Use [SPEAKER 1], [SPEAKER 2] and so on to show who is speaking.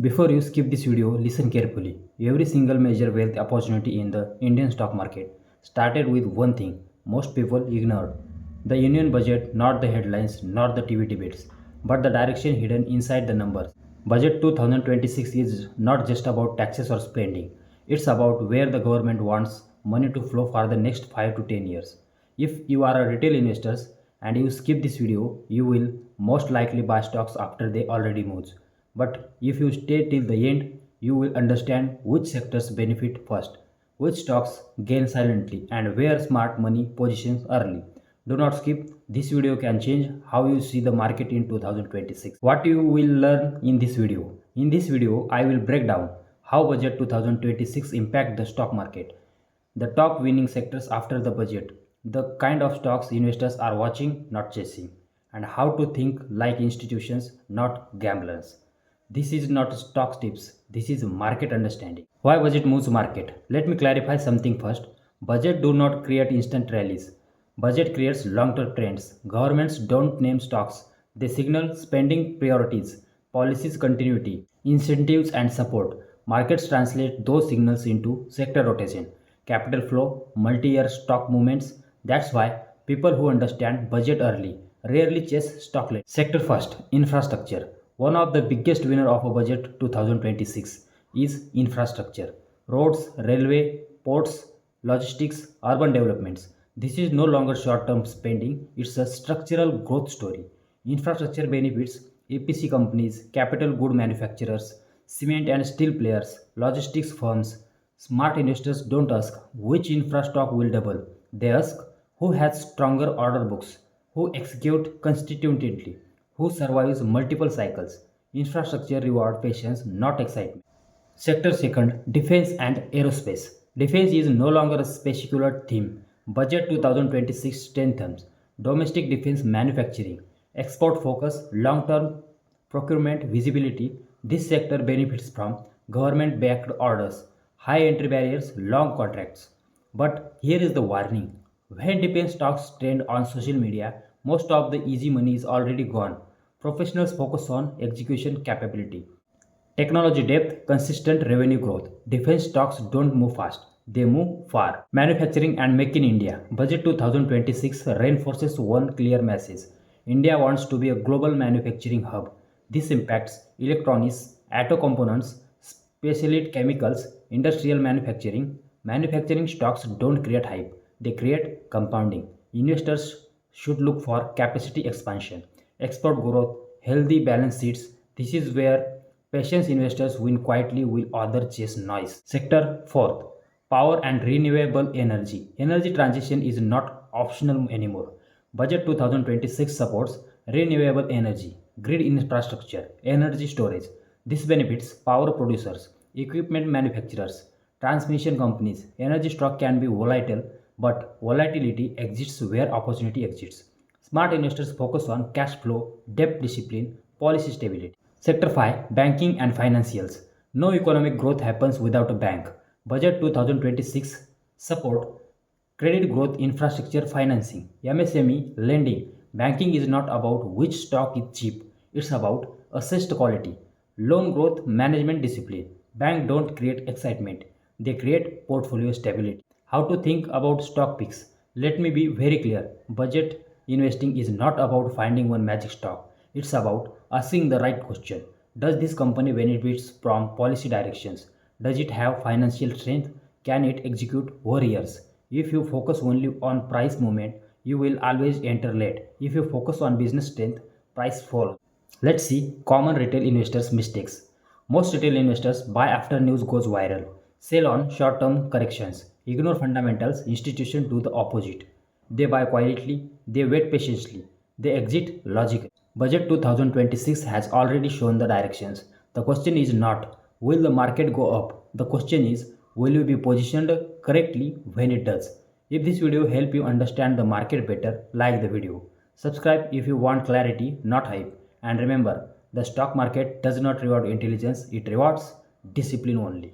[SPEAKER 1] Before you skip this video, listen carefully. Every single major wealth opportunity in the Indian stock market started with one thing most people ignored: the union budget, not the headlines, not the TV debates, but the direction hidden inside the numbers. Budget 2026 is not just about taxes or spending, it's about where the government wants money to flow for the next 5 to 10 years. If you are a retail investor and you skip this video, you will most likely buy stocks after they already moved. But if you stay till the end, you will understand which sectors benefit first, which stocks gain silently, and where smart money positions early. Do not skip. This video can change how you see the market in 2026. What you will learn in this video? In this video, I will break down how budget 2026 impact the stock market, the top winning sectors after the budget, the kind of stocks investors are watching, not chasing, and how to think like institutions, not gamblers. This is not stock tips, this is market understanding. Why budget moves market? Let me clarify something first. Budget do not create instant rallies. Budget creates long-term trends. Governments don't name stocks. They signal spending priorities, policies continuity, incentives and support. Markets translate those signals into sector rotation, capital flow, multi-year stock movements. That's why people who understand budget early rarely chase stock late. Sector first, infrastructure. One of the biggest winner of a budget 2026 is infrastructure. Roads, railway, ports, logistics, urban developments. This is no longer short-term spending, it's a structural growth story. Infrastructure benefits EPC companies, capital good manufacturers, cement and steel players, logistics firms. Smart investors don't ask which infra stock will double. They ask who has stronger order books, who execute consistently, who survives multiple cycles. Infrastructure reward patience, not excitement. Sector second, defense and aerospace. Defense is no longer a speculative theme. Budget 2026 strengthens domestic defense manufacturing, export focus, long-term procurement visibility. This sector benefits from government-backed orders, high entry barriers, long contracts. But here is the warning. When defense stocks trend on social media, most of the easy money is already gone. Professionals focus on execution capability. Technology depth, consistent revenue growth. Defense stocks don't move fast, they move far. Manufacturing and Make in India. Budget 2026 reinforces one clear message. India wants to be a global manufacturing hub. This impacts electronics, auto components, specialty chemicals, industrial manufacturing. Manufacturing stocks don't create hype, they create compounding. Investors should look for capacity expansion, export growth, healthy balance sheets. This is where patience investors win quietly while others chase noise. Sector fourth, power and renewable energy. Energy transition is not optional anymore. Budget 2026 supports renewable energy, grid infrastructure, energy storage. This benefits power producers, equipment manufacturers, transmission companies. Energy stock can be volatile, but volatility exists where opportunity exists. Smart investors focus on cash flow, debt discipline, policy stability. Sector 5, Banking and Financials. No economic growth happens without a bank. Budget 2026 support credit growth, infrastructure financing, MSME lending. Banking is not about which stock is cheap, it's about assessed quality, loan growth, management discipline. Bank don't create excitement, they create portfolio stability. How to think about stock picks? Let me be very clear. Budget investing is not about finding one magic stock. It's about asking the right question. Does this company benefits from policy directions? Does it have financial strength? Can it execute over years? If you focus only on price movement, you will always enter late. If you focus on business strength, price follows. Let's see common retail investors' mistakes. Most retail investors buy after news goes viral, sell on short term corrections, ignore fundamentals, institutions do the opposite. They buy quietly, they wait patiently, they exit logically. Budget 2026 has already shown the directions. The question is not will the market go up? The question is will you be positioned correctly when it does? If this video helped you understand the market better, like the video. Subscribe if you want clarity, not hype. And remember, the stock market does not reward intelligence, it rewards discipline only.